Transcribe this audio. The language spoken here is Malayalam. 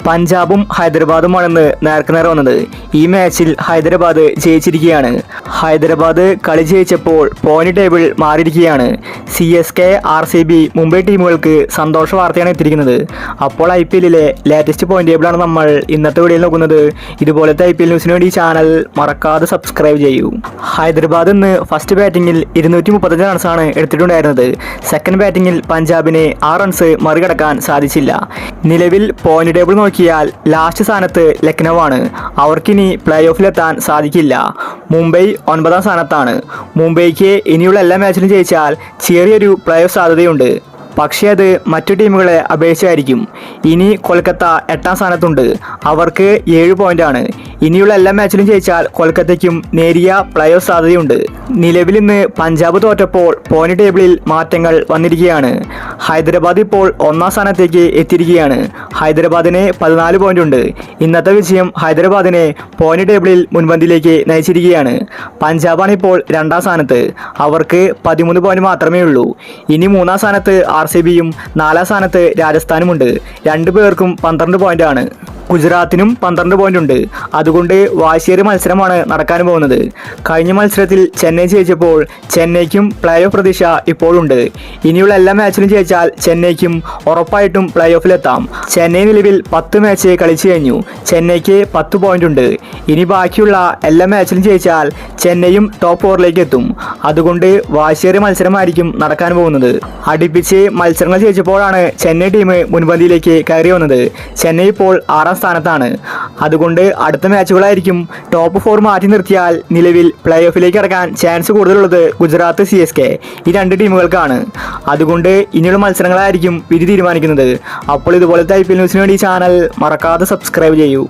പഞ്ചാബും ഹൈദരാബാദുമാണെന്ന് നേർക്കുനേർ വന്നത്. ഈ മാച്ചിൽ ഹൈദരാബാദ് ജയിച്ചിരിക്കുകയാണ്. ഹൈദരാബാദ് കളി ജയിച്ചപ്പോൾ പോയിന്റ് ടേബിൾ മാറിയിരിക്കുകയാണ്. CSK, RCB, മുംബൈ ടീമുകൾക്ക് സന്തോഷ വാർത്തയാണ് എത്തിയിരിക്കുന്നത്. അപ്പോൾ IPLലെ ലേറ്റസ്റ്റ് പോയിന്റ് ടേബിളാണ് നമ്മൾ ഇന്നത്തെ വീഡിയോയിൽ നോക്കുന്നത്. ഇതുപോലത്തെ IPL ന്യൂസിന് വേണ്ടി ചാനൽ മറക്കാതെ സബ്സ്ക്രൈബ് ചെയ്യൂ. ഹൈദരാബാദ് ഇന്ന് ഫസ്റ്റ് ബാറ്റിംഗിൽ 235 റൺസാണ് എടുത്തിട്ടുണ്ടായിരുന്നത്. സെക്കൻഡ് ബാറ്റിംഗിൽ പഞ്ചാബിന് 6 റൺസ് മറികടക്കാൻ സാധിച്ചില്ല. നിലവിൽ പോയിന്റ് ടേബിൾ നോക്കിയാൽ ലാസ്റ്റ് സ്ഥാനത്ത് ലക്നൗ ആണ്. അവർക്കിനി പ്ലേ ഓഫിലെത്താൻ സാധിക്കില്ല. മുംബൈ 9ാം സ്ഥാനത്താണ്. മുംബൈക്ക് ഇനിയുള്ള എല്ലാ മാച്ചിലും ജയിച്ചാൽ ചെറിയൊരു പ്ലേ ഓഫ് സാധ്യതയുണ്ട്. പക്ഷേ അത് മറ്റു ടീമുകളെ അപേക്ഷിച്ചായിരിക്കും. ഇനി കൊൽക്കത്ത 8ാം സ്ഥാനത്തുണ്ട്. അവർക്ക് 7 പോയിന്റാണ്. ഇനിയുള്ള എല്ലാ മാച്ചിലും ജയിച്ചാൽ കൊൽക്കത്തയ്ക്കും നേരിയ പ്ലേ ഓഫ് സാധ്യതയുണ്ട്. നിലവിൽ ഇന്ന് പഞ്ചാബ് തോറ്റപ്പോൾ പോയിന്റ് ടേബിളിൽ മാറ്റങ്ങൾ വന്നിരിക്കുകയാണ്. ഹൈദരാബാദ് ഇപ്പോൾ 1ാം സ്ഥാനത്തേക്ക് എത്തിയിരിക്കുകയാണ്. ഹൈദരാബാദിന് 14 പോയിന്റ് ഉണ്ട്. ഇന്നത്തെ വിജയം ഹൈദരാബാദിനെ പോയിന്റ് ടേബിളിൽ മുൻപന്തിയിലേക്ക് നയിച്ചിരിക്കുകയാണ്. പഞ്ചാബാണ് ഇപ്പോൾ 2ാം സ്ഥാനത്ത്. അവർക്ക് 13 പോയിന്റ് മാത്രമേ ഉള്ളൂ. ഇനി 3ാം സ്ഥാനത്ത് RCBയും 4ാം സ്ഥാനത്ത് രാജസ്ഥാനുമുണ്ട്. 2 പേർക്കും 12 പോയിന്റാണ്. ഗുജറാത്തിനും 12 പോയിന്റ് ഉണ്ട്. അതുകൊണ്ട് വാശിയേറിയ മത്സരമാണ് നടക്കാൻ പോകുന്നത്. കഴിഞ്ഞ മത്സരത്തിൽ ചെന്നൈ ജയിച്ചപ്പോൾ ചെന്നൈക്കും പ്ലേ ഓഫ് പ്രതീക്ഷ ഇപ്പോഴുണ്ട്. ഇനിയുള്ള എല്ലാ മാച്ചിലും ജയിച്ചാൽ ചെന്നൈക്കും ഉറപ്പായിട്ടും പ്ലേ ഓഫിലെത്താം. ചെന്നൈ നിലവിൽ 10 മാച്ച് കളിച്ചു കഴിഞ്ഞു. ചെന്നൈക്ക് 10 പോയിന്റ് ഉണ്ട്. ഇനി ബാക്കിയുള്ള എല്ലാ മാച്ചിലും ജയിച്ചാൽ ചെന്നൈയും ടോപ്പ് 4ലേക്ക് എത്തും. അതുകൊണ്ട് വാശിയേറിയ മത്സരമായിരിക്കും നടക്കാൻ പോകുന്നത്. അടുപ്പിച്ച് മത്സരങ്ങൾ ജയിച്ചപ്പോഴാണ് ചെന്നൈ ടീം മുൻപന്തിയിലേക്ക് കയറി വന്നത്. ചെന്നൈ ഇപ്പോൾ 6ാം സ്ഥാനത്താണ്. അതുകൊണ്ട് അടുത്ത മാച്ചുകളായിരിക്കും. ടോപ്പ് 4 മാറ്റി നിർത്തിയാൽ നിലവിൽ പ്ലേ ഓഫിലേക്ക് കടക്കാൻ ചാൻസ് കൂടുതലുള്ളത് ഗുജറാത്ത്, CSK ഈ 2 ടീമുകൾക്കാണ്. അതുകൊണ്ട് ഇനിയുള്ള മത്സരങ്ങളായിരിക്കും വിധി തീരുമാനിക്കുന്നത്. അപ്പോൾ ഇതുപോലത്തെ IPL ന്യൂസിന് വേണ്ടി ചാനൽ മറക്കാതെ സബ്സ്ക്രൈബ് ചെയ്യൂ.